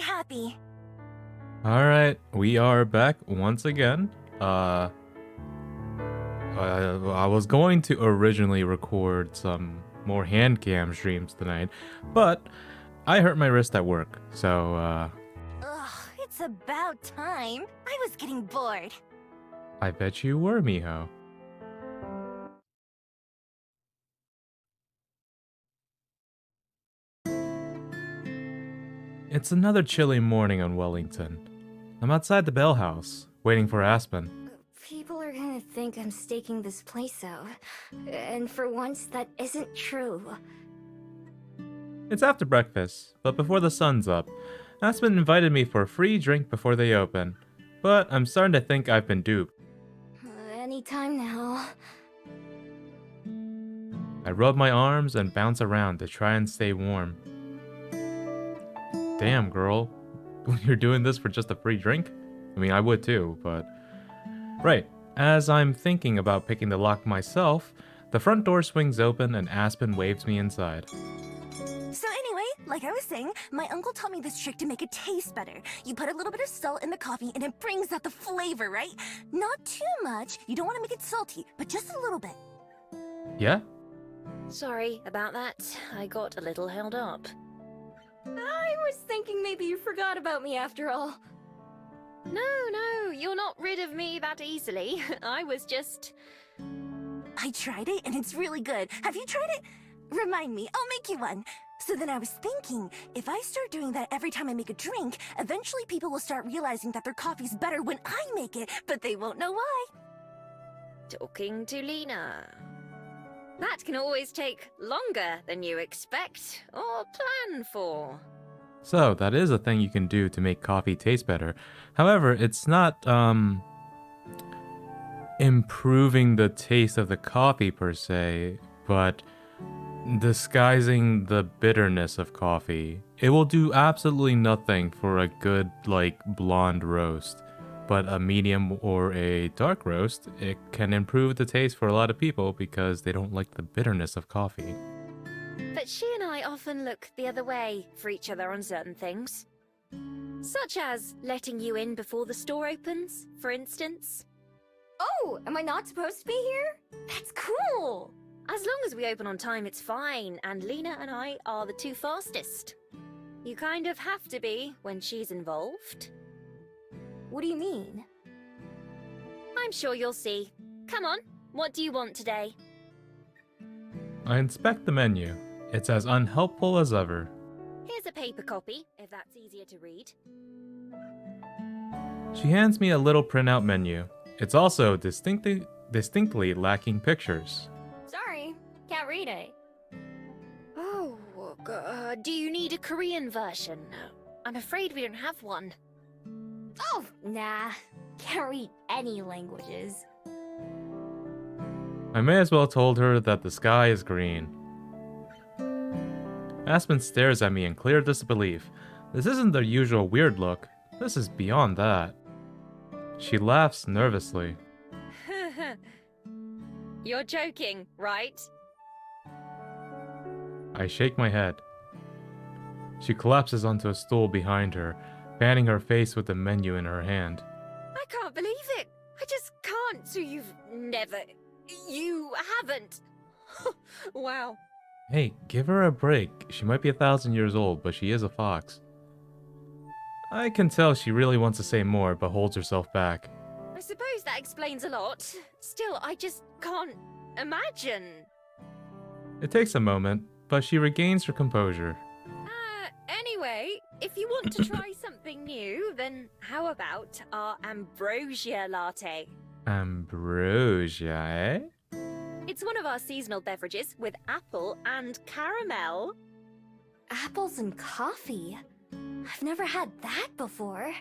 happy. Alright, we are back once again. I was going to originally record some more hand cam streams tonight, but I hurt my wrist at work, so Ugh, it's about time. I was getting bored. I bet you were, Miho. It's another chilly morning on Wellington. I'm outside the Bell House, waiting for Aspen. People are gonna think I'm staking this place out. And for once, that isn't true. It's after breakfast, but before the sun's up. Aspen invited me for a free drink before they open, but I'm starting to think I've been duped. Anytime now. I rub my arms and bounce around to try and stay warm. Damn, girl. You're doing this for just a free drink? I mean, I would too, but... Right. As I'm thinking about picking the lock myself, the front door swings open and Aspen waves me inside. So anyway, like I was saying, my uncle taught me this trick to make it taste better. You put a little bit of salt in the coffee and it brings out the flavor, right? Not too much. You don't want to make it salty, but just a little bit. Yeah? Sorry about that. I got a little held up. I was thinking maybe you forgot about me after all. No, you're not rid of me that easily. I was just... I tried it and it's really good. Have you tried it? Remind me, I'll make you one. So then I was thinking, if I start doing that every time I make a drink, eventually people will start realizing that their coffee's better when I make it, but they won't know why. Talking to Lena. That can always take longer than you expect or plan for. So, that is a thing you can do to make coffee taste better. However, it's not, improving the taste of the coffee per se, but disguising the bitterness of coffee. It will do absolutely nothing for a good, blonde roast. But a medium or a dark roast, it can improve the taste for a lot of people because they don't like the bitterness of coffee. But she and I often look the other way for each other on certain things. Such as letting you in before the store opens, for instance. Oh, am I not supposed to be here? That's cool! As long as we open on time, it's fine, and Lena and I are the two fastest. You kind of have to be when she's involved. What do you mean? I'm sure you'll see. Come on, what do you want today? I inspect the menu. It's as unhelpful as ever. Here's a paper copy, if that's easier to read. She hands me a little printout menu. It's also distinctly lacking pictures. Sorry, can't read it. Oh, do you need a Korean version? I'm afraid we don't have one. Oh, nah. Can't read any languages. I may as well told her that the sky is green. Aspen stares at me in clear disbelief. This isn't the usual weird look. This is beyond that. She laughs nervously. You're joking, right? I shake my head. She collapses onto a stool behind her, fanning her face with the menu in her hand. I can't believe it! I just can't! So you haven't! Wow. Hey, give her a break. She might be 1,000 years old, but she is a fox. I can tell she really wants to say more, but holds herself back. I suppose that explains a lot. Still, I just can't imagine. It takes a moment, but she regains her composure. Anyway, if you want to try something new, then how about our ambrosia latte? Ambrosia, eh? It's one of our seasonal beverages with apple and caramel. Apples and coffee? I've never had that before.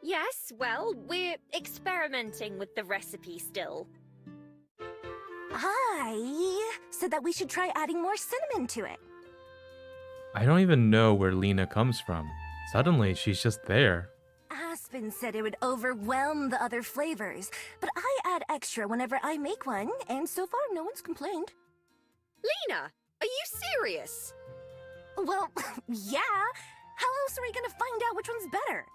Yes, well, we're experimenting with the recipe still. I said that we should try adding more cinnamon to it. I don't even know where Lena comes from. Suddenly, she's just there. Aspen said it would overwhelm the other flavors, but I add extra whenever I make one, and so far no one's complained. Lena, are you serious? Well, yeah. How else are we gonna find out which one's better?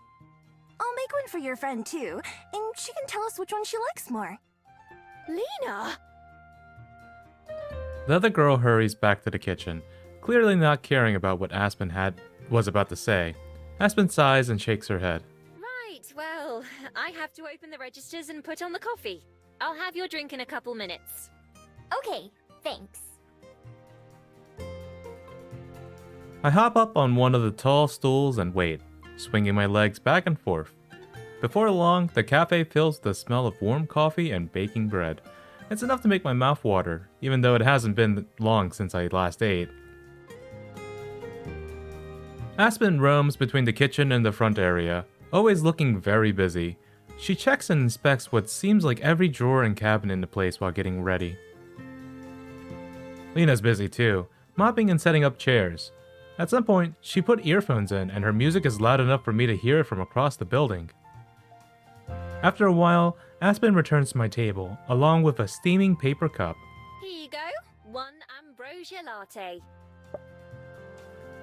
I'll make one for your friend too, and she can tell us which one she likes more. Lena! The other girl hurries back to the kitchen, clearly not caring about what Aspen was about to say. Aspen sighs and shakes her head. Right, well, I have to open the registers and put on the coffee. I'll have your drink in a couple minutes. Okay, thanks. I hop up on one of the tall stools and wait, swinging my legs back and forth. Before long, the cafe fills with the smell of warm coffee and baking bread. It's enough to make my mouth water, even though it hasn't been long since I last ate. Aspen roams between the kitchen and the front area, always looking very busy. She checks and inspects what seems like every drawer and cabinet in the place while getting ready. Lena's busy too, mopping and setting up chairs. At some point, she put earphones in and her music is loud enough for me to hear it from across the building. After a while, Aspen returns to my table, along with a steaming paper cup. Here you go. One ambrosia latte.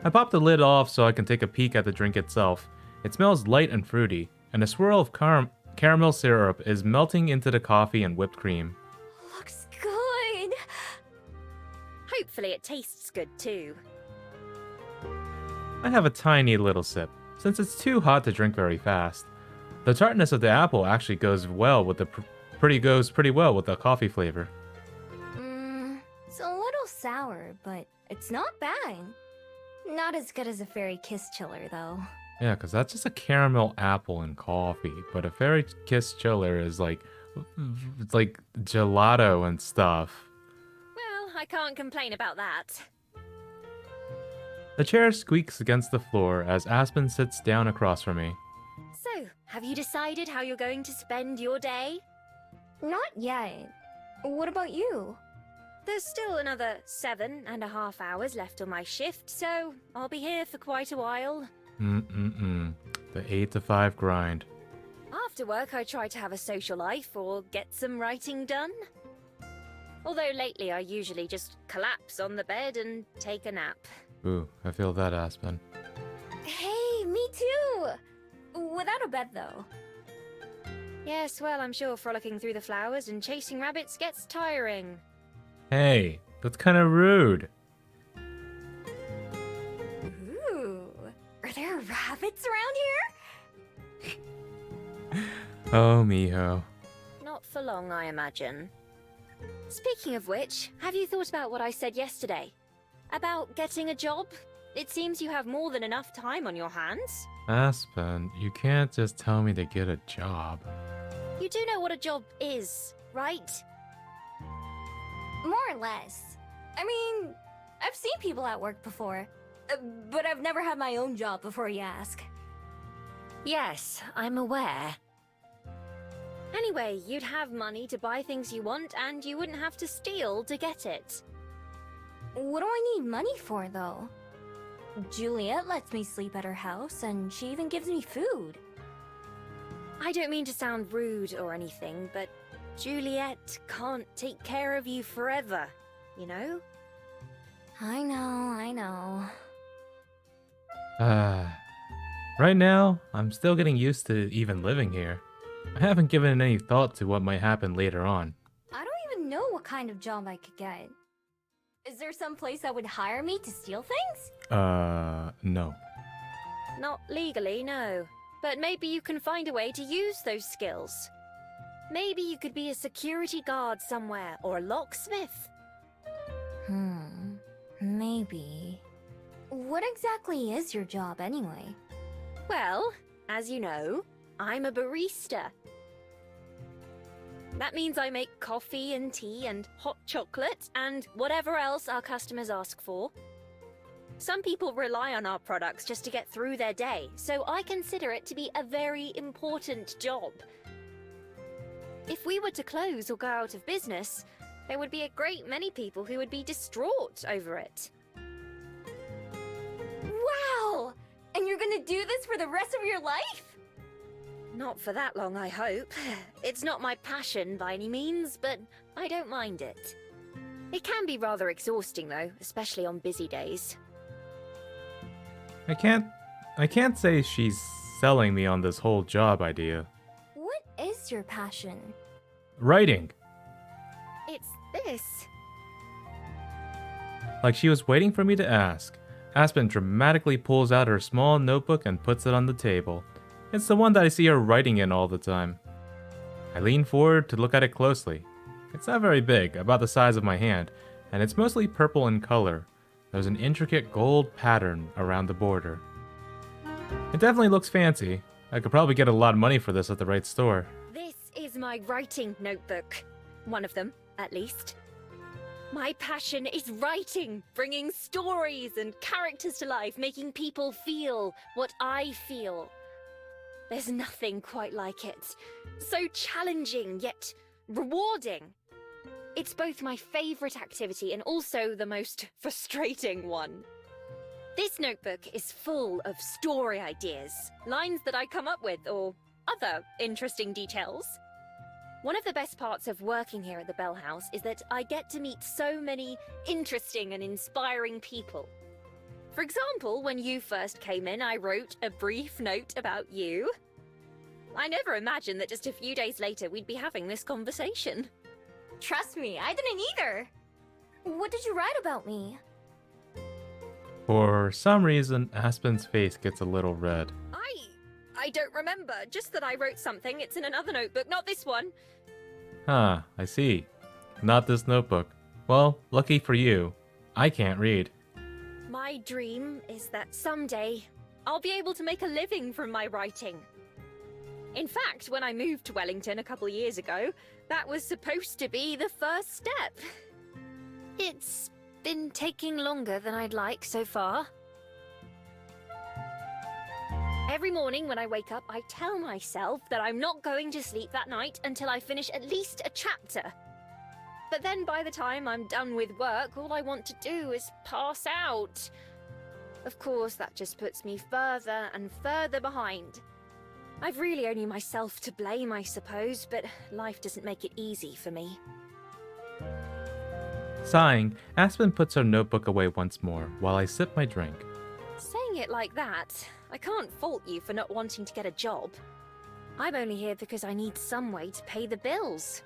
I pop the lid off so I can take a peek at the drink itself. It smells light and fruity, and a swirl of caramel syrup is melting into the coffee and whipped cream. Looks good. Hopefully it tastes good too. I have a tiny little sip, since it's too hot to drink very fast. The tartness of the apple actually goes well with the pretty well with the coffee flavor. It's a little sour, but it's not bad. Not as good as a fairy kiss chiller, though. Yeah, because that's just a caramel apple and coffee, but a fairy kiss chiller is like, it's like gelato and stuff. Well, I can't complain about that. The chair squeaks against the floor as Aspen sits down across from me. So, have you decided how you're going to spend your day? Not yet. What about you? There's still another 7.5 hours left on my shift, so I'll be here for quite a while. The 8 to 5 grind. After work, I try to have a social life or get some writing done. Although lately, I usually just collapse on the bed and take a nap. Ooh, I feel that, Aspen. Hey, me too! Without a bed, though. Yes, well, I'm sure frolicking through the flowers and chasing rabbits gets tiring. Hey, that's kind of rude. Ooh. Are there rabbits around here? Oh, mijo. Not for long, I imagine. Speaking of which, have you thought about what I said yesterday? About getting a job? It seems you have more than enough time on your hands. Aspen, you can't just tell me to get a job. You do know what a job is, right? More or less. I mean, I've seen people at work before. But I've never had my own job before you ask. Yes, I'm aware. Anyway, you'd have money to buy things you want, and you wouldn't have to steal to get it. What do I need money for, though? Juliet lets me sleep at her house, and she even gives me food. I don't mean to sound rude or anything, but Juliet can't take care of you forever, you know? I know. Right now, I'm still getting used to even living here. I haven't given any thought to what might happen later on. I don't even know what kind of job I could get. Is there some place that would hire me to steal things? No. Not legally, no. But maybe you can find a way to use those skills. Maybe you could be a security guard somewhere, or a locksmith. Maybe. What exactly is your job, anyway? Well, as you know, I'm a barista. That means I make coffee and tea and hot chocolate and whatever else our customers ask for. Some people rely on our products just to get through their day, so I consider it to be a very important job. If we were to close or go out of business, there would be a great many people who would be distraught over it. Wow! And you're gonna do this for the rest of your life? Not for that long, I hope. It's not my passion by any means, but I don't mind it. It can be rather exhausting though, especially on busy days. I can't I can't say she's selling me on this whole job idea. What is your passion? Writing. It's this. Like she was waiting for me to ask, Aspen dramatically pulls out her small notebook and puts it on the table. It's the one that I see her writing in all the time. I lean forward to look at it closely. It's not very big, about the size of my hand, and it's mostly purple in color. There's an intricate gold pattern around the border. It definitely looks fancy. I could probably get a lot of money for this at the right store. This is my writing notebook. One of them, at least. My passion is writing, bringing stories and characters to life, making people feel what I feel. There's nothing quite like it. So challenging, yet rewarding. It's both my favorite activity and also the most frustrating one. This notebook is full of story ideas, lines that I come up with, or other interesting details. One of the best parts of working here at the Bell House is that I get to meet so many interesting and inspiring people. For example, when you first came in, I wrote a brief note about you. I never imagined that just a few days later we'd be having this conversation. Trust me, I didn't either. What did you write about me? For some reason, Aspen's face gets a little red. I don't remember, just that I wrote something. It's in another notebook, not this one. Huh, I see. Not this notebook. Well, lucky for you, I can't read. My dream is that someday I'll be able to make a living from my writing. In fact, when I moved to Wellington a couple of years ago, that was supposed to be the first step. It's been taking longer than I'd like so far. Every morning when I wake up, I tell myself that I'm not going to sleep that night until I finish at least a chapter. But then by the time I'm done with work, all I want to do is pass out. Of course, that just puts me further and further behind. I've really only myself to blame, I suppose, but life doesn't make it easy for me. Sighing, Aspen puts her notebook away once more while I sip my drink. Saying it like that, I can't fault you for not wanting to get a job. I'm only here because I need some way to pay the bills.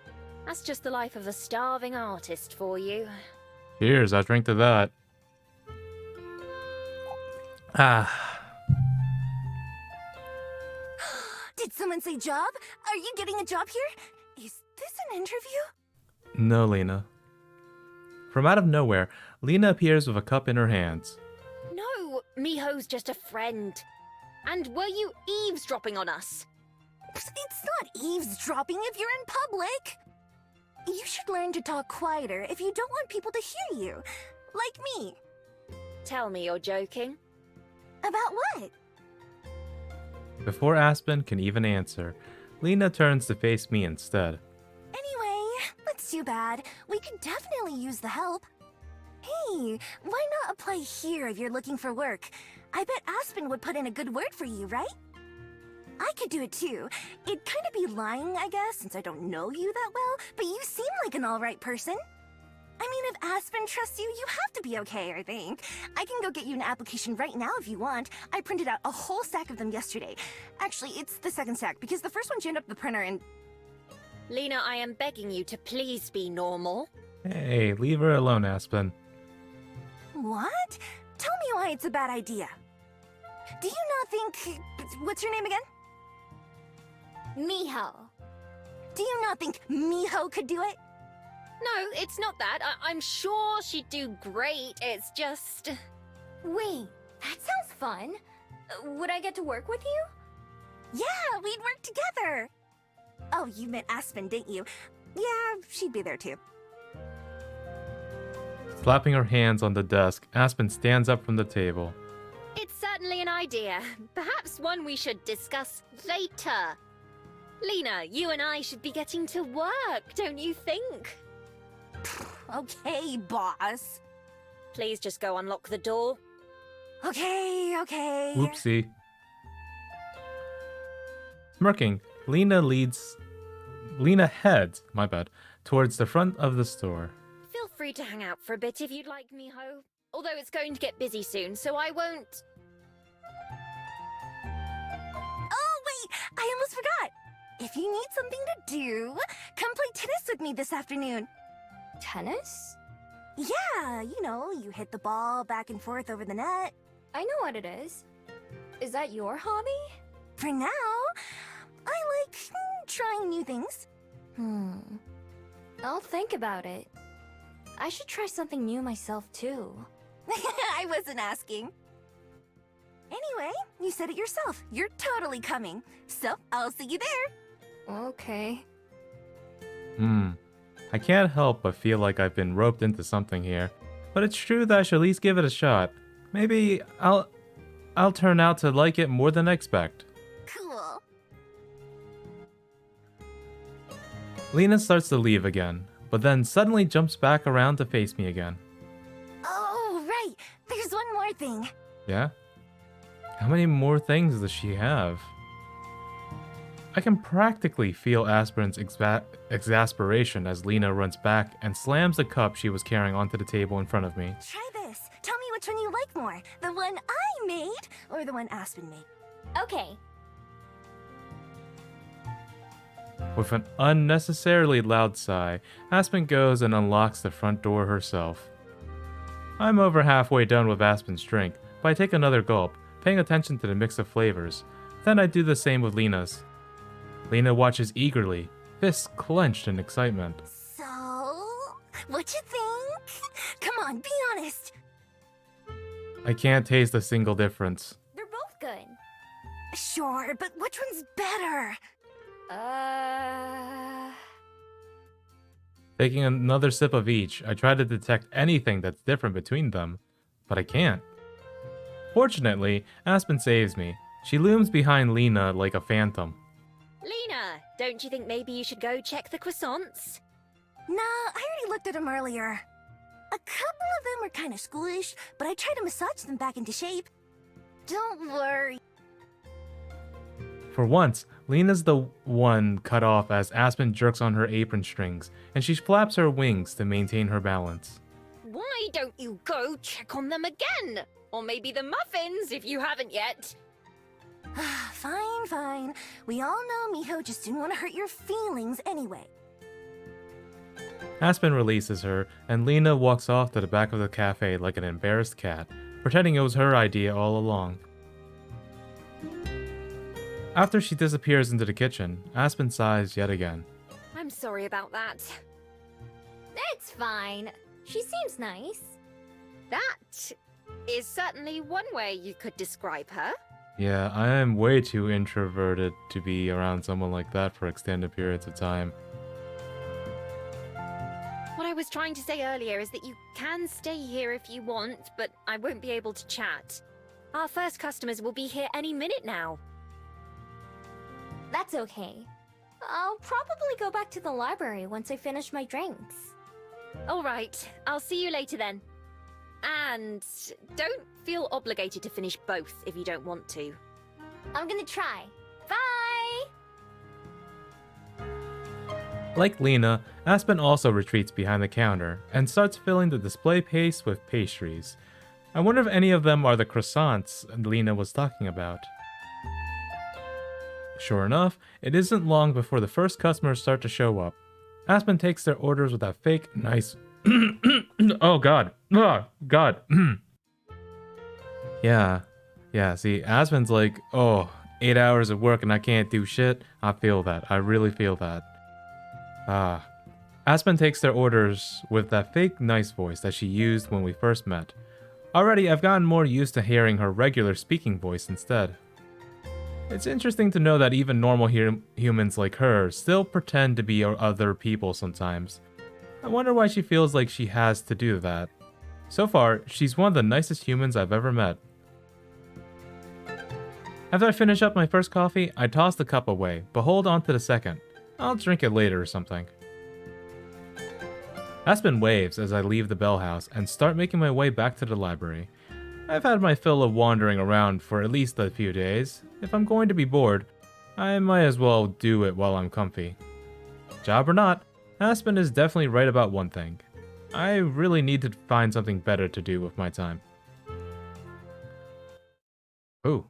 That's just the life of a starving artist for you. Cheers, I'll drink to that. Did someone say job? Are you getting a job here? Is this an interview? No, Lena. From out of nowhere, Lena appears with a cup in her hands. No, Miho's just a friend. And were you eavesdropping on us? It's not eavesdropping if you're in public. You should learn to talk quieter if you don't want people to hear you. Like me. Tell me you're joking. About what? Before Aspen can even answer, Lena turns to face me instead. Anyway, that's too bad. We could definitely use the help. Hey, why not apply here if you're looking for work? I bet Aspen would put in a good word for you, right? I could do it too. It'd kind of be lying, I guess, since I don't know you that well, but you seem like an alright person. I mean, if Aspen trusts you, you have to be okay, I think. I can go get you an application right now if you want. I printed out a whole stack of them yesterday. Actually, it's the second stack, because the first one jammed up the printer and... Lena, I am begging you to please be normal. Hey, leave her alone, Aspen. What? Tell me why it's a bad idea. Do you not think... What's your name again? Miho. Do you not think Miho could do it? No, it's not that. I'm sure she'd do great. It's just... Wait, that sounds fun. Would I get to work with you? Yeah, we'd work together. Oh, you meant Aspen, didn't you? Yeah, she'd be there too. Slapping her hands on the desk, Aspen stands up from the table. It's certainly an idea. Perhaps one we should discuss later. Lena, you and I should be getting to work, don't you think? Okay, boss. Please just go unlock the door. Okay. Whoopsie. Smirking, Lena heads, my bad, towards the front of the store. Feel free to hang out for a bit if you'd like, Miho. Although it's going to get busy soon, so I won't... I almost forgot. If you need something to do, come play tennis with me this afternoon. Tennis? Yeah, you know, you hit the ball back and forth over the net. I know what it is. Is that your hobby? For now, I like trying new things. I'll think about it. I should try something new myself, too. I wasn't asking. Anyway, you said it yourself. You're totally coming. So, I'll see you there. Okay. I can't help but feel like I've been roped into something here. But it's true that I should at least give it a shot. Maybe I'll turn out to like it more than I expect. Cool. Lena starts to leave again, but then suddenly jumps back around to face me again. Oh, right. There's one more thing. Yeah? How many more things does she have? I can practically feel Aspirin's exasperation as Lena runs back and slams the cup she was carrying onto the table in front of me. Try this. Tell me which one you like more. The one I made or the one Aspen made. Okay. With an unnecessarily loud sigh, Aspen goes and unlocks the front door herself. I'm over halfway done with Aspen's drink, but I take another gulp, paying attention to the mix of flavors. Then I do the same with Lena's. Lena watches eagerly, fists clenched in excitement. So, what you think? Come on, be honest. I can't taste a single difference. They're both good. Sure, but which one's better? Taking another sip of each, I try to detect anything that's different between them, but I can't. Fortunately, Aspen saves me. She looms behind Lena like a phantom. Lena, don't you think maybe you should go check the croissants? Nah, I already looked at them earlier. A couple of them were kind of schoolish, but I tried to massage them back into shape. Don't worry. For once, Lena's the one cut off as Aspen jerks on her apron strings, and she flaps her wings to maintain her balance. Why don't you go check on them again? Or maybe the muffins, if you haven't yet. Fine, fine. We all know Miho just didn't want to hurt your feelings anyway. Aspen releases her, and Lena walks off to the back of the cafe like an embarrassed cat, pretending it was her idea all along. After she disappears into the kitchen, Aspen sighs yet again. I'm sorry about that. It's fine. She seems nice. That is certainly one way you could describe her. Yeah, I am way too introverted to be around someone like that for extended periods of time. What I was trying to say earlier is that you can stay here if you want, but I won't be able to chat. Our first customers will be here any minute now. That's okay. I'll probably go back to the library once I finish my drinks. All right, I'll see you later then. And don't feel obligated to finish both if you don't want to. I'm gonna try. Bye! Like Lena, Aspen also retreats behind the counter and starts filling the display case with pastries. I wonder if any of them are the croissants Lena was talking about. Sure enough, it isn't long before the first customers start to show up. Aspen takes their orders with that fake, nice... oh god. Oh god. Yeah, see, Aspen's like, oh, 8 hours of work and I can't do shit. I feel that. I really feel that. Aspen takes their orders with that fake nice voice that she used when we first met. Already, I've gotten more used to hearing her regular speaking voice instead. It's interesting to know that even normal humans like her still pretend to be other people sometimes. I wonder why she feels like she has to do that. So far, she's one of the nicest humans I've ever met. After I finish up my first coffee, I toss the cup away, but hold on to the second. I'll drink it later or something. Aspen waves as I leave the bell house and start making my way back to the library. I've had my fill of wandering around for at least a few days. If I'm going to be bored, I might as well do it while I'm comfy. Job or not, Aspen is definitely right about one thing. I really need to find something better to do with my time. Ooh,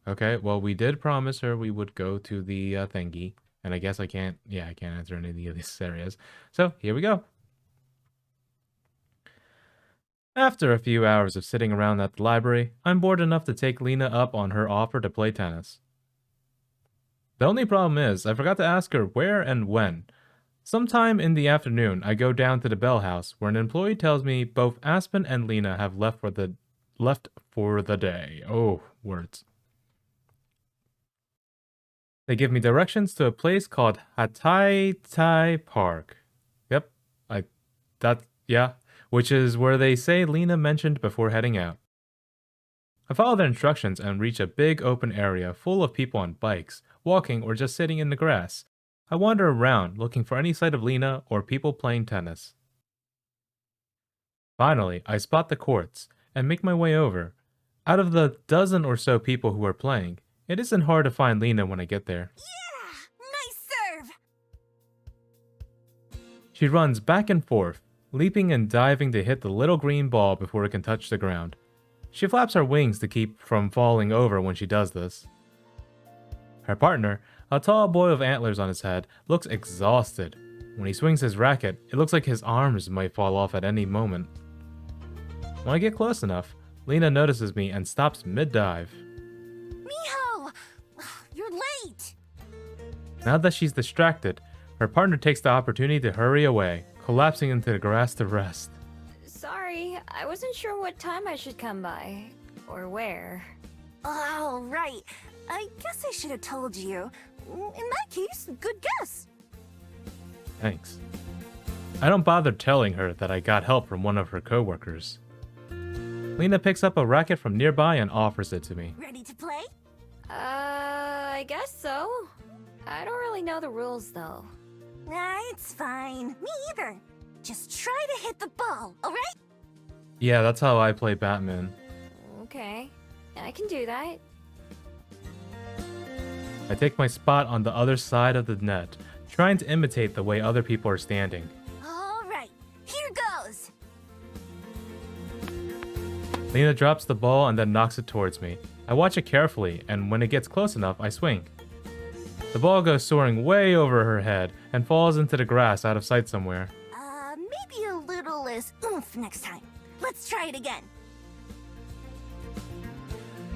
Okay, well, we did promise her we would go to the thingy. And I guess I can't answer any of these areas. So, here we go. After a few hours of sitting around at the library, I'm bored enough to take Lena up on her offer to play tennis. The only problem is, I forgot to ask her where and when. Sometime in the afternoon, I go down to the Bell House, where an employee tells me both Aspen and Lena have left for the day. Oh, words. They give me directions to a place called Hatai Tai Park. Yep, which is where they say Lena mentioned before heading out. I follow their instructions and reach a big open area full of people on bikes, walking, or just sitting in the grass. I wander around looking for any sight of Lena or people playing tennis. Finally, I spot the courts and make my way over. Out of the dozen or so people who are playing, it isn't hard to find Lena when I get there. Yeah! Nice serve! She runs back and forth, leaping and diving to hit the little green ball before it can touch the ground. She flaps her wings to keep from falling over when she does this. Her partner, a tall boy with antlers on his head, looks exhausted. When he swings his racket, it looks like his arms might fall off at any moment. When I get close enough, Lena notices me and stops mid-dive. Miho! You're late! Now that she's distracted, her partner takes the opportunity to hurry away, collapsing into the grass to rest. Sorry, I wasn't sure what time I should come by. Or where. Oh, right. I guess I should have told you. In that case, good guess. Thanks. I don't bother telling her that I got help from one of her coworkers. Lena picks up a racket from nearby and offers it to me. Ready to play? I guess so. I don't really know the rules though. Nah, it's fine. Me either. Just try to hit the ball, alright? Yeah, that's how I play Batman. Okay, I can do that. I take my spot on the other side of the net, trying to imitate the way other people are standing. Alright, here goes! Lena drops the ball and then knocks it towards me. I watch it carefully, and when it gets close enough, I swing. The ball goes soaring way over her head and falls into the grass out of sight somewhere. Maybe a little less oomph next time. Let's try it again.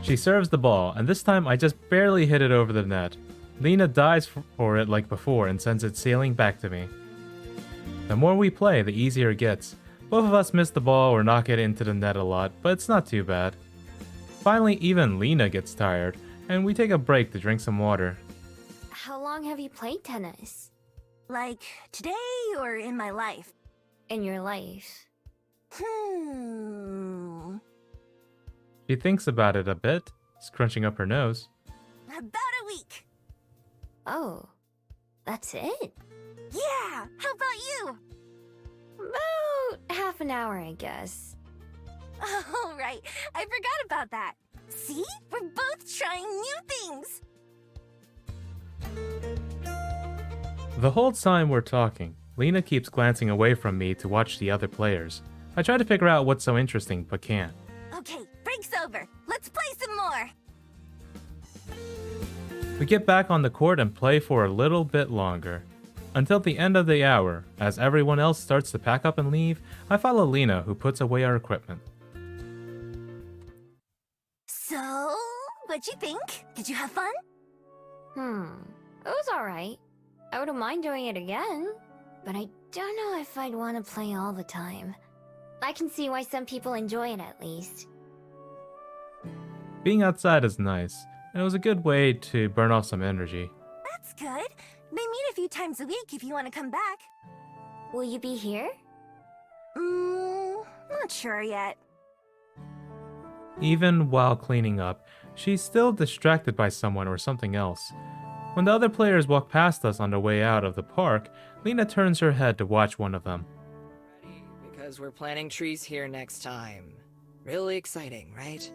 She serves the ball, and this time I just barely hit it over the net. Lena dives for it like before and sends it sailing back to me. The more we play, the easier it gets. Both of us miss the ball or knock it into the net a lot, but it's not too bad. Finally, even Lena gets tired, and we take a break to drink some water. How long have you played tennis? Like, today or in my life? In your life? She thinks about it a bit, scrunching up her nose. About a week. Oh, that's it? Yeah, how about you? About half an hour, I guess. Oh, right. I forgot about that. See? We're both trying new things. The whole time we're talking, Lena keeps glancing away from me to watch the other players. I try to figure out what's so interesting, but can't. Okay, break's over. Let's play some more. We get back on the court and play for a little bit longer. Until the end of the hour, as everyone else starts to pack up and leave, I follow Lena, who puts away our equipment. So, what'd you think? Did you have fun? It was alright. I wouldn't mind doing it again, but I don't know if I'd want to play all the time. I can see why some people enjoy it at least. Being outside is nice, and it was a good way to burn off some energy. That's good. They meet a few times a week if you want to come back. Will you be here? Not sure yet. Even while cleaning up, she's still distracted by someone or something else. When the other players walk past us on their way out of the park, Lena turns her head to watch one of them. Ready, because we're planting trees here next time. Really exciting, right?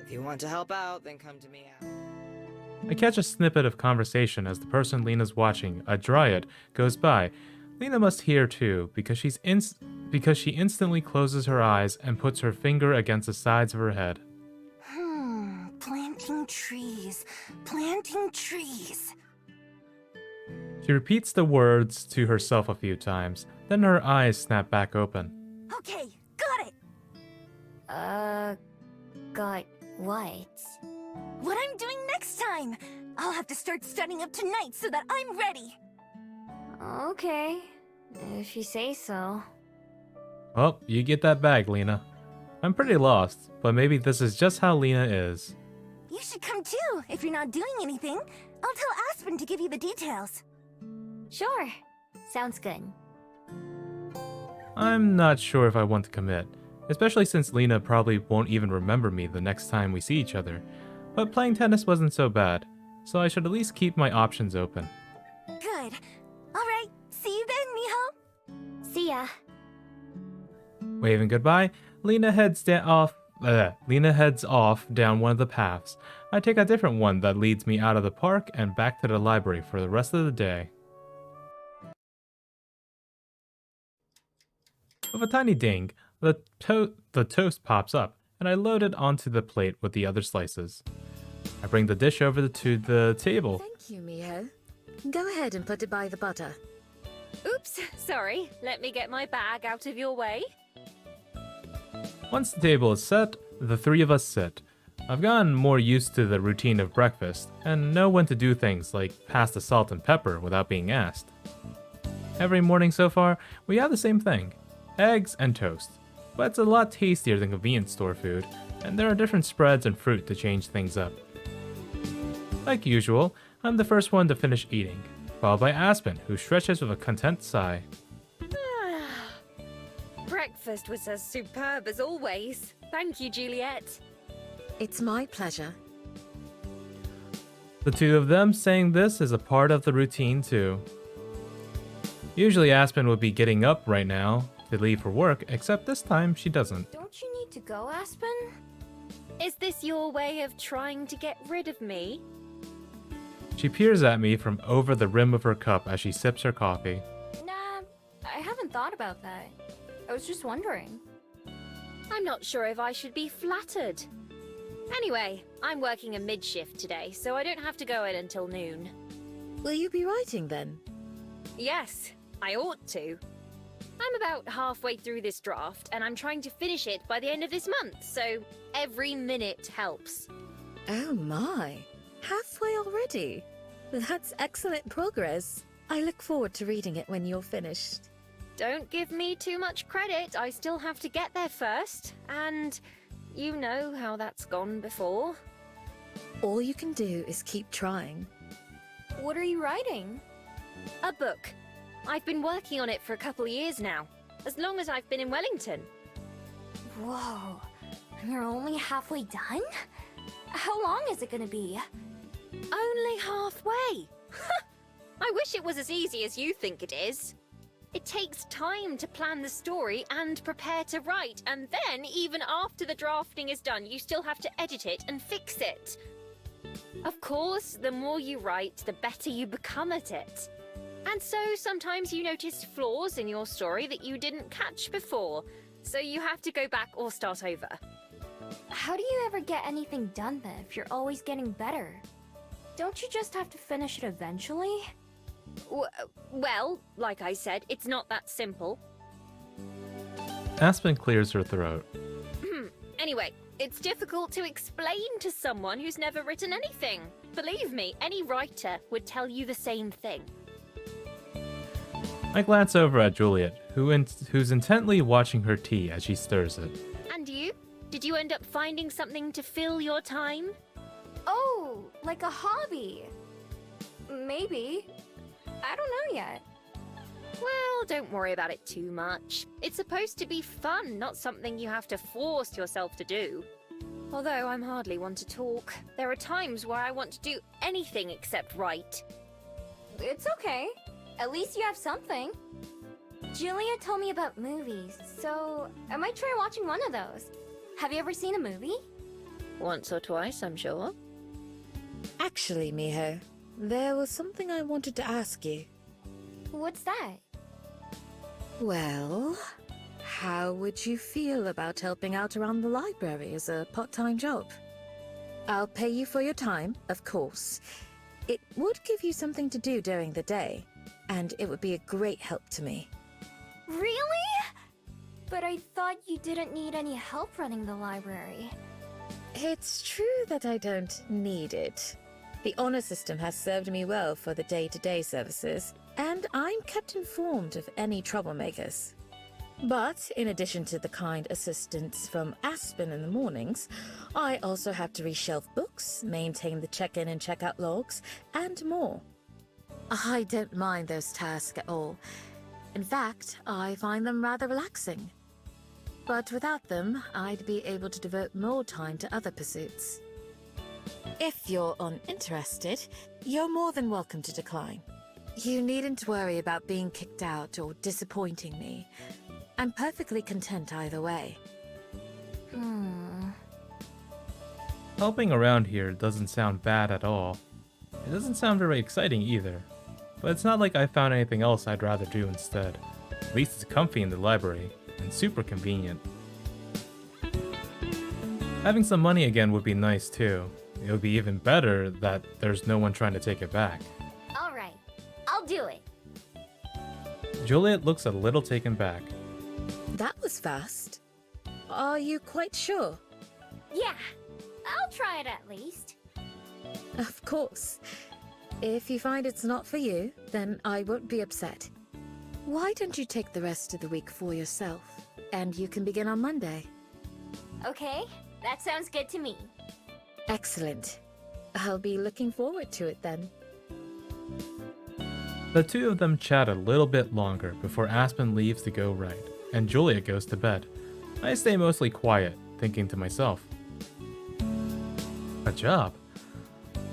If you want to help out, then come to me out. I catch a snippet of conversation as the person Lena's watching, a dryad, goes by. Lena must hear too, because she instantly closes her eyes and puts her finger against the sides of her head. Plant planting trees. Planting trees. She repeats the words to herself a few times, then her eyes snap back open. Okay, got it. Got what? What I'm doing next time. I'll have to start studying up tonight so that I'm ready. Okay, if you say so. Well, you get that bag, Lena. I'm pretty lost, but maybe this is just how Lena is. You should come too, if you're not doing anything. I'll tell Aspen to give you the details. Sure, sounds good. I'm not sure if I want to commit, especially since Lena probably won't even remember me the next time we see each other. But playing tennis wasn't so bad, so I should at least keep my options open. Good. Alright, see you then, Miho. See ya. Waving goodbye, Lena heads off down one of the paths. I take a different one that leads me out of the park and back to the library for the rest of the day. With a tiny ding, the toast pops up, and I load it onto the plate with the other slices. I bring the dish over to the table. Thank you, Miho. Go ahead and put it by the butter. Oops, sorry. Let me get my bag out of your way. Once the table is set, the three of us sit. I've gotten more used to the routine of breakfast, and know when to do things like pass the salt and pepper without being asked. Every morning so far, we have the same thing. Eggs and toast. But it's a lot tastier than convenience store food, and there are different spreads and fruit to change things up. Like usual, I'm the first one to finish eating, followed by Aspen, who stretches with a content sigh. Breakfast was as superb as always. Thank you, Juliet. It's my pleasure. The two of them saying this is a part of the routine too. Usually Aspen would be getting up right now to leave for work, except this time she doesn't. Don't you need to go, Aspen? Is this your way of trying to get rid of me? She peers at me from over the rim of her cup as she sips her coffee. Nah, I haven't thought about that. I was just wondering. I'm not sure if I should be flattered. Anyway, I'm working a mid-shift today, so I don't have to go in until noon. Will you be writing then? Yes, I ought to. I'm about halfway through this draft, and I'm trying to finish it by the end of this month, so every minute helps. Oh my, halfway already? That's excellent progress. I look forward to reading it when you're finished. Don't give me too much credit, I still have to get there first, and you know how that's gone before. All you can do is keep trying. What are you writing? A book. I've been working on it for a couple of years now, as long as I've been in Wellington. Whoa, you're only halfway done? How long is it gonna be? Only halfway! I wish it was as easy as you think it is. It takes time to plan the story and prepare to write, and then, even after the drafting is done, you still have to edit it and fix it. Of course, the more you write, the better you become at it. And so sometimes you notice flaws in your story that you didn't catch before, so you have to go back or start over. How do you ever get anything done then if you're always getting better? Don't you just have to finish it eventually? Well, like I said, it's not that simple. Aspen clears her throat. Anyway, it's difficult to explain to someone who's never written anything. Believe me, any writer would tell you the same thing. I glance over at Juliet, who's intently watching her tea as she stirs it. And you? Did you end up finding something to fill your time? Oh, like a hobby. Maybe. I don't know yet. Well, don't worry about it too much. It's supposed to be fun, not something you have to force yourself to do. Although I'm hardly one to talk. There are times where I want to do anything except write. It's okay. At least you have something. Julia told me about movies, so I might try watching one of those. Have you ever seen a movie? Once or twice, I'm sure. Actually, Miho, there was something I wanted to ask you. What's that? Well, how would you feel about helping out around the library as a part-time job? I'll pay you for your time, of course. It would give you something to do during the day, and it would be a great help to me. Really? But I thought you didn't need any help running the library. It's true that I don't need it. The honor system has served me well for the day-to-day services, and I'm kept informed of any troublemakers. But in addition to the kind assistance from Aspen in the mornings, I also have to reshelve books, maintain the check-in and check-out logs, and more. I don't mind those tasks at all. In fact, I find them rather relaxing. But without them, I'd be able to devote more time to other pursuits. If you're uninterested, you're more than welcome to decline. You needn't worry about being kicked out or disappointing me. I'm perfectly content either way. Helping around here doesn't sound bad at all. It doesn't sound very exciting either. But it's not like I found anything else I'd rather do instead. At least it's comfy in the library, and super convenient. Having some money again would be nice too. It would be even better that there's no one trying to take it back. Alright, I'll do it. Juliet looks a little taken back. That was fast. Are you quite sure? Yeah, I'll try it at least. Of course. If you find it's not for you, then I won't be upset. Why don't you take the rest of the week for yourself, and you can begin on Monday? Okay, that sounds good to me. Excellent. I'll be looking forward to it then. The two of them chat a little bit longer before Aspen leaves to go write, and Juliet goes to bed. I stay mostly quiet, thinking to myself, a job?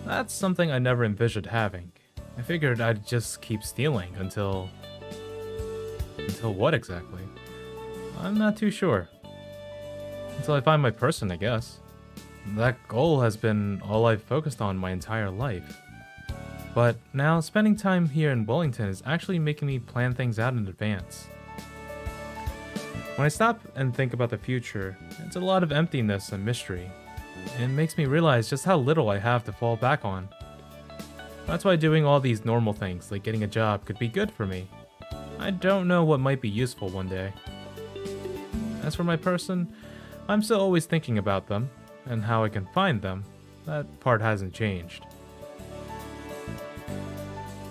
That's something I never envisioned having. I figured I'd just keep stealing until... Until what exactly? I'm not too sure. Until I find my person, I guess. That goal has been all I've focused on my entire life. But now, spending time here in Wellington is actually making me plan things out in advance. When I stop and think about the future, it's a lot of emptiness and mystery. It makes me realize just how little I have to fall back on. That's why doing all these normal things, like getting a job, could be good for me. I don't know what might be useful one day. As for my person, I'm still always thinking about them, and how I can find them. That part hasn't changed.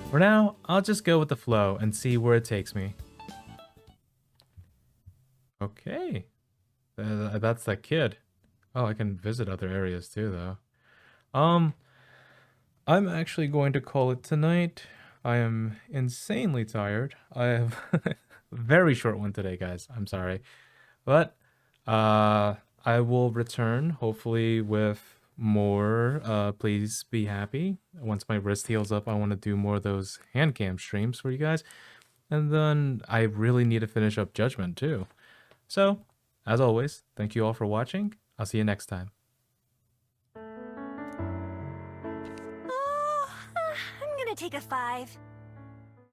For now, I'll just go with the flow and see where it takes me. Okay. That's that kid. Oh, I can visit other areas too, though. I'm actually going to call it tonight. I am insanely tired. I have a very short one today, guys. I'm sorry. But, I will return, hopefully with more. Please be happy. Once my wrist heals up, I want to do more of those hand cam streams for you guys. And then I really need to finish up Judgment, too. So, as always, thank you all for watching. I'll see you next time. Oh, I'm gonna take a 5.